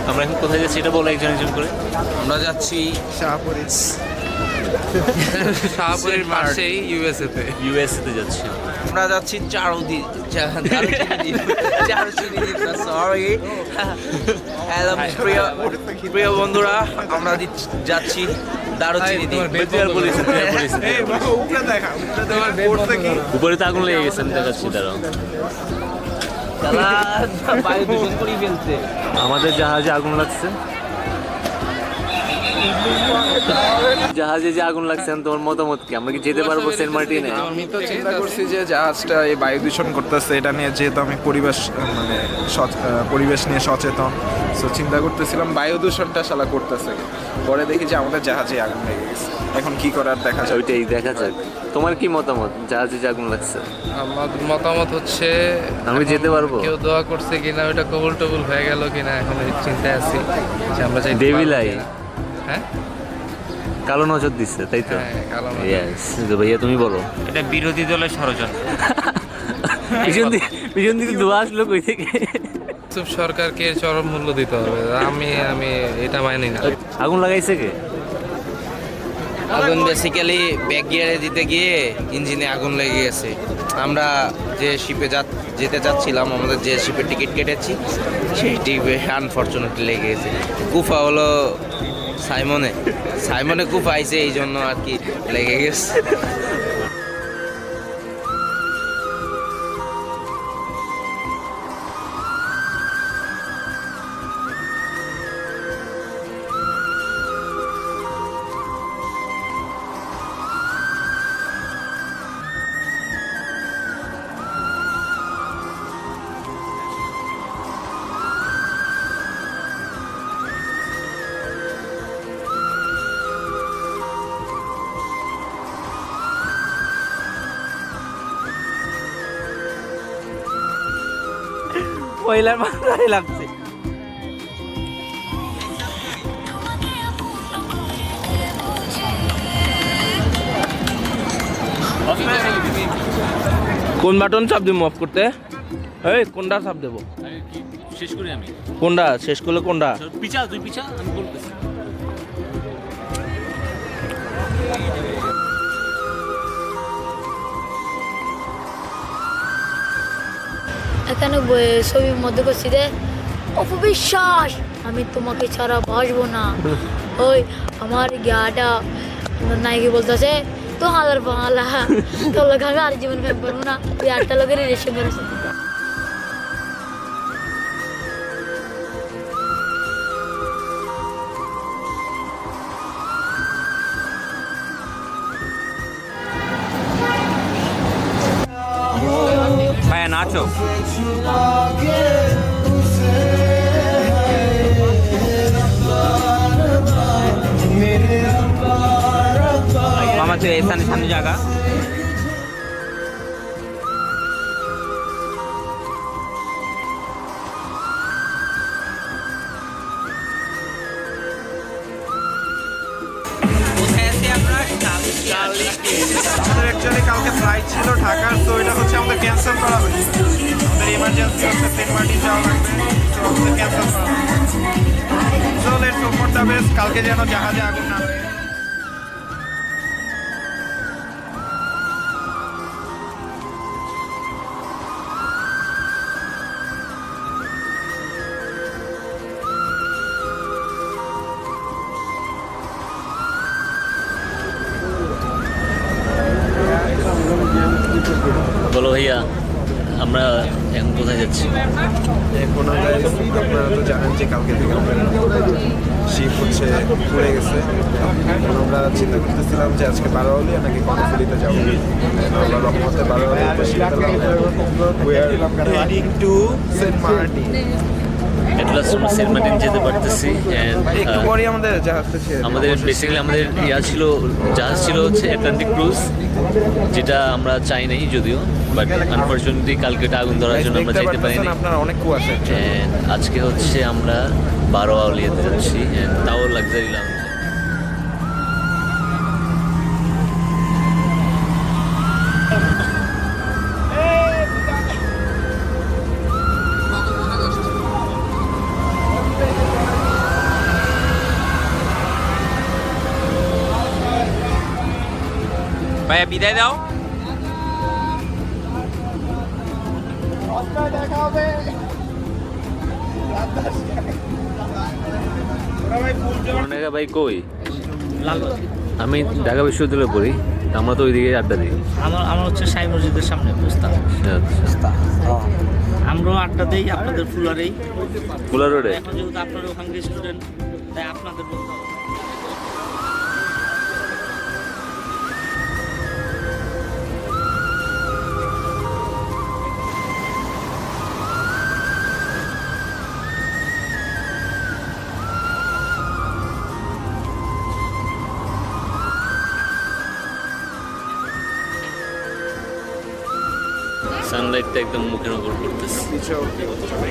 আমরা এখন কোথায় যাচ্ছি এটা বলো একজন একজন করে। আমরা যাচ্ছি শাহপুরি। শাহপুরের পাশেই ইউএসএ তে যাচ্ছি। আমরা যাচ্ছি সরি হ্যালো প্রিয় বন্ধুরা, আমরা যাচ্ছি দারুচিনি উপরে তো আগুন লেগে গেছে, আমি দেখাচ্ছি দাঁড়াও। বায়ু দূষণ করে ফেলছে। আমাদের জাহাজে আগুন লাগছে, জাহাজে যে আগুন লাগছে, তোমার মতামত কি? আমরা কি যেতে পারবো সেন্ট মার্টিনে? আমি তো চিন্তা করছি যে জাহাজটা এই বায়ু দূষণ করতেছে, এটা নিয়ে যেহেতু আমি পরিবেশ নিয়ে সচেতন, সো চিন্তা করতেছিলাম বায়ু দূষণটা শালা করতেছে। পরে দেখি যে আমাদের জাহাজে আগুন লেগে গেছে, এখন কি করার দেখা যাবে। ওইটাই দেখা যাক। তোমার কি মতামত জাহাজে যে আগুন লাগছে? আমার মতামত হচ্ছে আমি যেতে পারবো? কেউ দোয়া করছে কিনা, ওটা কবুল টবুল হয়ে গেল কিনা, এখন এই চিন্তায় আছি যে আমরা যাইতে পারবো দেবিলাই কিনা। হ্যাঁ কালো নজর দিচ্ছে, তাই তো? হ্যাঁ, কালো নজর। Yes, তো ভাইয়া তুমি বলো। এটা বিরোধী দলের ষড়যন্ত্র। পিছন দিকে ধোয়া আসলো কই থেকে? সব সরকারকে চরম মূল্য দিতে হবে। আমি এটা মানি না। আগুন লাগাইছে কে? আগুন বেসিক্যালি ব্যাক গিয়ারে দিতে গিয়ে ইঞ্জিনে আগুন লেগে গেছে। আমরা যে শিপে যেতে যাচ্ছিলাম, আমাদের যে শিপের টিকিট কেটেছি সেই টিপে আনফর্চুনেটলি লেগে গেছে। কুফা হলো সাইমনে কুফা আইছে, এই জন্য আর কি লেগে গেছে। পয়লার মাথায় লাগছে। কোন বাটন চাপ দেবো অফ করতে? এই কোনটা চাপ দেবো? শেষ করি আমি। কোনটা শেষ করলে কোনটা? পিছা তুই পিছা, আমি বলতেছি। এখানে ছবির মধ্যে করছি রে অপবিশ্বাস, আমি তোমাকে ছাড়া বাসবো না। ওই আমার গাটা নাইকে বলতেছে তো হাজার পালা তোর লোক আমি আর জীবন ফেম পারবো না, তুই 8টা লোকের রিলেশন করেছে। ভাইয়া নাচো। মামা তুই এখানে সামনে জায়গা। আমাদের অ্যাকচুয়ালি কালকে ফ্লাইট ছিল ঢাকার, তো এটা হচ্ছে আমাদের ক্যান্সেল করা হয়েছে। আমাদের ইমার্জেন্সি হচ্ছে সেন্ট মার্টিন যাওয়া লাগবে, তো আমাদের ক্যান্সেল করা হয়েছে। So let's hope for the best, কালকে যেন জাহাজে আগুন না লাগে। বলো ভাইয়া, আমরা এখন কোথায় যাচ্ছি? এখন আপনারা তো জানেন যে কালকে থেকে আমাদের শিপ হচ্ছে পড়ে গেছে। এখন আমরা চিন্তা করতেছিলাম যে আজকে বারোয়ালিয়া নাকি কর্ণফুলিতে যাবো। আমরা রহমতে বারোয়ালিয়াতে ship we are heading to Saint Martin. At last আমরা সেন্ট মার্টিন যেতে পারতেছি। একটু পরে আমাদের জাহাজটা ছেড়ে আমাদের বেসিক্যালি আমাদের জাহাজ ছিল হচ্ছে অ্যাটলান্টিক ক্রুজ, যেটা আমরা চাই নাই যদিও, বাট আনফর্চুনেটলি কালকে এটা আগুন ধরার জন্য আমরা যেতে পারিনি। আপনারা অনেক কুয়াশা। আজকে হচ্ছে আমরা বারোয়ালিয়াতে যাচ্ছি, তাও লাক্সারি লাউঞ্জ। ভাইয়া বিদায় দাও। অনেকা ভাই কই? আমি ঢাকা বিশ্ববিদ্যালয়ে পড়ি, আমরা তো ওইদিকে আড্ডা দিই। আমার হচ্ছে সাই মসজিদের সামনে বস্তা। আচ্ছা, আমরাও আড্ডা দেই আপনাদের ফুলারেই। ফুলা রোডে। এখন যেহেতু আপনারা ওখানকার স্টুডেন্ট, তাই আপনাদের বলতে হবে। সানলাইটটা একদম মুখের উপর পড়তেছে। পিছেও কি হতে হবে?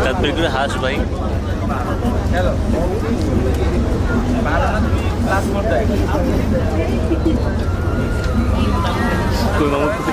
দাঁত বের করে হাস ভাই। কই মামুর কুটি?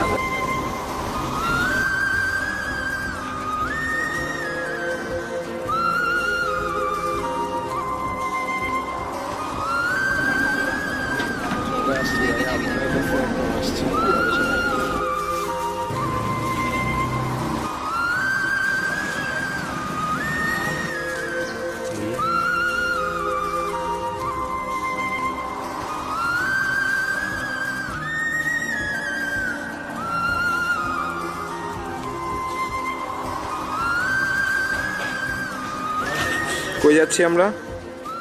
কই যাচ্ছি আমরা?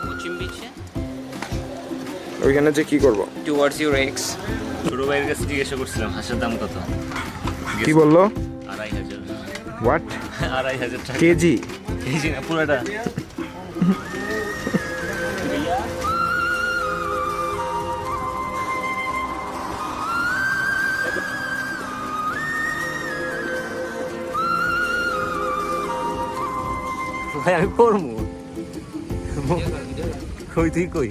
পশ্চিম বিচে ওইখানে যে কি করব? Towards your x. ছোট ভাইয়ের কাছে জিজ্ঞাসা করছিলাম হাঁসের দাম কত? কি বললো? 2500। হোয়াট? 2500 টাকা কেজি? কেজি না, পুরোটা। ভাই আমি পড়মু কই তুই কই?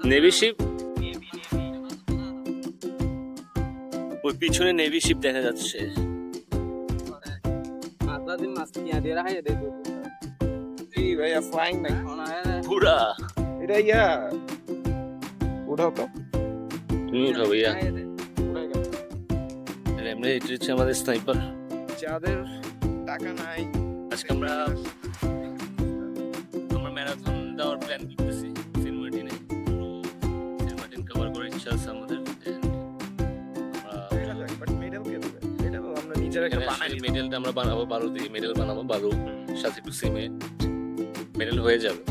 নেভি শিপ, ওই পিছনে নেভি শিপ দেখা যাচ্ছে। কি ভাইয়া ফ্লাইং নাই? পুরা এটা ইয়া উঠাও তো। তুমি উঠাও ভাইয়া। এমনি এটা হচ্ছে আমাদের স্নাইপার। যাদের টাকা নাই আজকে আমরা ম্যারাথন দেওয়ার প্ল্যান করতেছি সেন্ট মার্টিনে। সেন্ট মার্টিন কভার করার ইচ্ছা আছে আমাদের। বাট মেডেল কে দেবে? মেডেল আমরা নিজেরা একটা বানাই নিব। মেডেলটা আমরা বানাবো, বালু দিয়ে মেডেল বানাবো, বালু সাথে একটু সিমেন্ট, মেডেল হয়ে যাবে।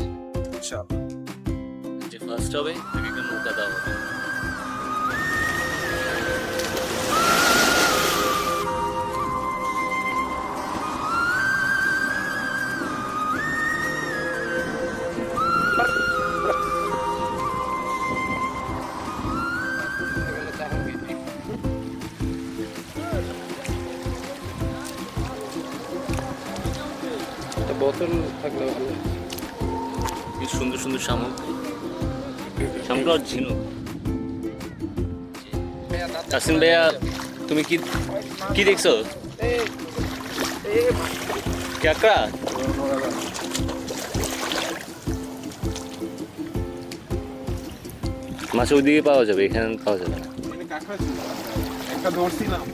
ইনশাআল্লাহ যে ফার্স্ট হবে তাকে একটা নৌকা দেওয়া হবে। বোতল থাকলে ভালো। কি সুন্দর সুন্দর শামুক, শামুক আর ঝিনুক। তাসিম ভাইয়া তুমি কি কি দেখছো? কাঁকড়া? মাছ ওইদিকে পাওয়া যাবে, এখানে পাওয়া যাবে না। একটা ধরছিলাম।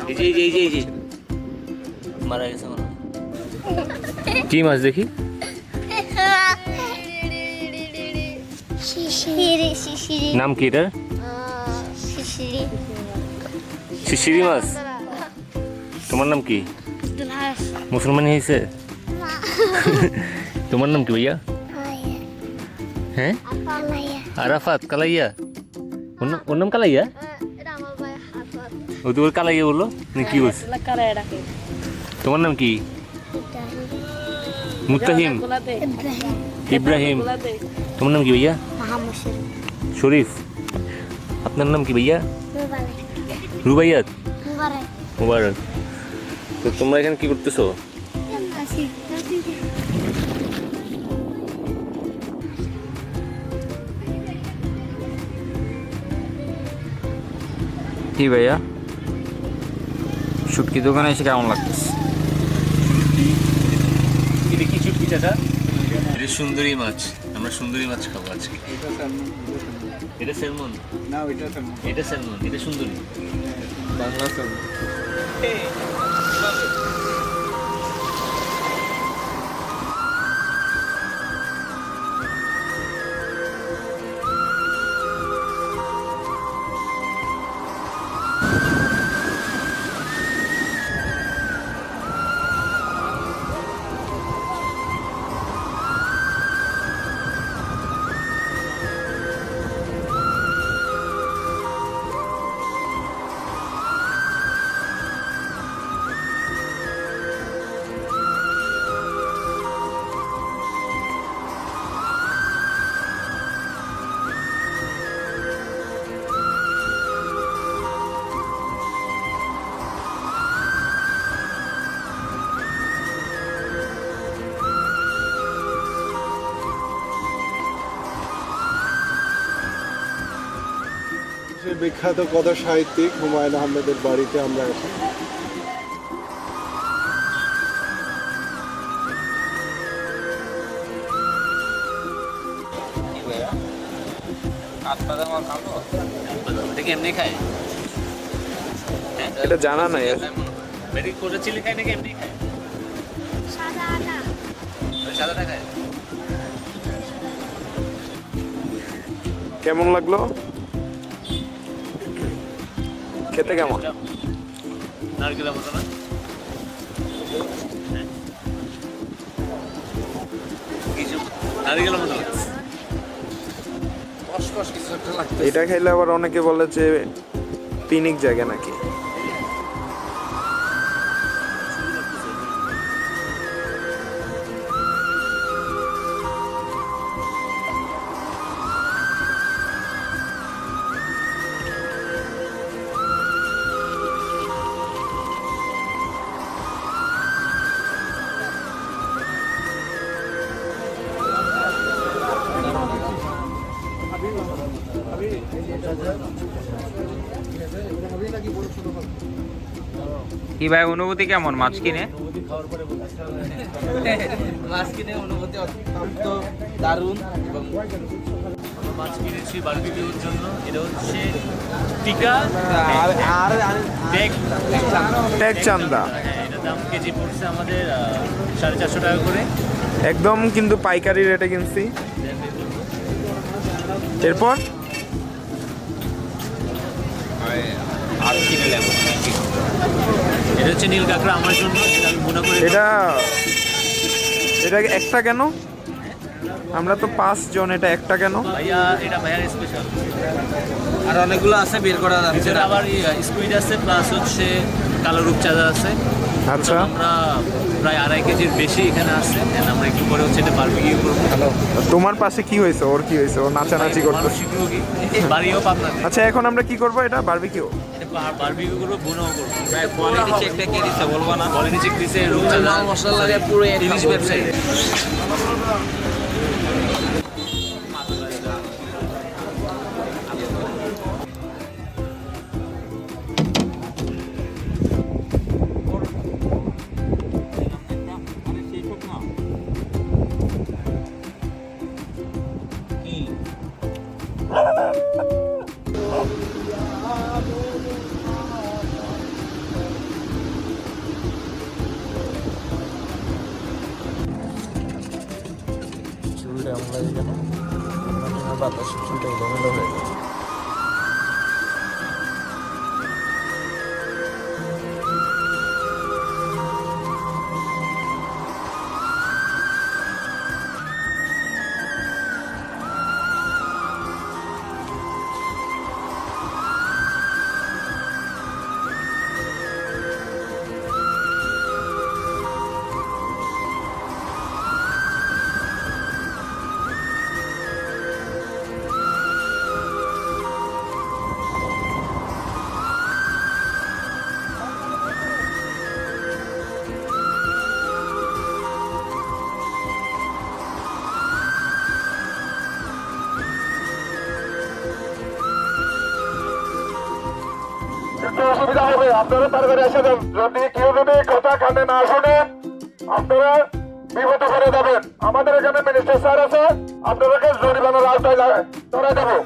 এই যে এই যে এই যে মারা গেছে মনে হয়। কি মাছ দেখি? নাম কি এটার? শিশিরি মাছ। তোমার নাম কি? মুসলমান হয়েছে? তোমার নাম কি ভাইয়া? হ্যাঁ আরাফাত কালাইয়া। ওর নাম কালাইয়া? ও তো কালাইয়া বললো না কি বলছে? তোমার নাম কি? মুত্তাহিম, ইব্রাহিম। তোমার নাম কি ভাইয়া? শরীফ। আপনার নাম কি ভাইয়া? রুবাইয়াত। মুবারক। তো তোমরা এখানে কি করতেছো? কি ভাইয়া শুটকি দোকানে এসে কেমন লাগতেছে? কি দেখি চুটকি চাচা? এটা সুন্দরী মাছ, আমরা সুন্দরী মাছ খাবো আজকে। এটা স্যালমন না, এটা স্যালমন, এটা সুন্দরী বাংলা স্যালমন। বিখ্যাত কথা সাহিত্যিক হুমায়ুন আহমেদের বাড়িতে আমরা এখন। এটা কি এমনি খায়? এটা জানা নাই। বেরি করে চিলি খায় নাকি এমনি খায়? সাদাটা খায়। কেমন লাগলো খেতে? কেমন? নারকেলের মতো না? কিছু নারকেলের মতো লাগছে। এটা খাইলে আবার অনেকে বলে যে পিকনিক জায়গা নাকি। কি ভাই অনুভূতি কেমন মাছ কিনে? মাছ কিনে অনুভূতি অত্যন্ত দারুণ। এবং আমরা মাছ কিনেছি বারবিকিউর জন্য। এটা হচ্ছে টিকা ট্যাগ চান্দা। হ্যাঁ, এটার দাম কেজি পড়ছে আমাদের 450 টাকা করে। একদম কিন্তু পাইকারি রেটে কিনছি। এরপর আর কিনে লাগবে। এটা হচ্ছে নীল কাঁকড়া আমার জন্য, যেটা আমি মনে করি। এটা একটা কেন? আমরা তো 5 জন, এটা একটা কেন? ভাইয়া এটা ভাইয়ার স্পেশাল। আর অনেকগুলো আছে বের করা যাচ্ছে ভিতরে না। আবার স্কুইড আছে, প্লাস হচ্ছে কালো রূপচাঁদা আছে। আচ্ছা। আমরা প্রায় 2.5 কেজির বেশি এখানে আছে। আমরা একটু পরে হচ্ছে এটা বারবিকিউ করবো। তোমার পাশে কি হয়েছে? ওর কি হয়েছে? ও নাচানাচি করতেছে। মানসিক রোগী, বাড়িও পাবনা। আচ্ছা, এখন আমরা কি করব? এটা বারবিকিউ। এটা বারবিকিউ করবো, বুনাও করবো। কোয়ালিটি চেকটা কে দিচ্ছে বলবো না? কোয়ালিটি চেক দিছে, রূপচাঁদা মাল মশলা লাগে পুরো ইলিশ ব্যবসায়ী। চুলটা এমন লাগে কেন? বাতাসে চুলটা এলোমেলো হয়ে গেছে। একটু অসুবিধা হবে, আপনারা তাড়াতাড়ি এসে যান। যদি কেউ কথা কানে না শোনেন, আপনারা বিপদ করে দেবেন। আমাদের এখানে মিনিস্টার স্যার আছে, আপনাদেরকে জরিমানার আওতায় ধরে দেবো।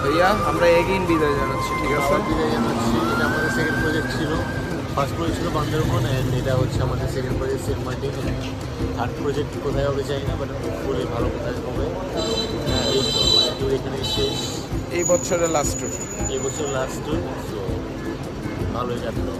ভাইয়া আমরা এগেইন বিদায় জানাচ্ছি, ঠিক আছে? বিদায় জানাচ্ছি। এটা আমাদের সেকেন্ড প্রজেক্ট ছিল। ফার্স্ট প্রজেক্ট ছিল বান্দরবন, অ্যান্ড এটা হচ্ছে আমাদের second project Saint Martin. Third project কোথায় হবে চাই না, বাট পুরো ভালো কোথায় হবে। এই তো মানে ট্যুর এখানে শেষ। এই বছরের লাস্ট ট্যুর। এই বছর লাস্ট ট্যুর, তো ভালোই কাটলো।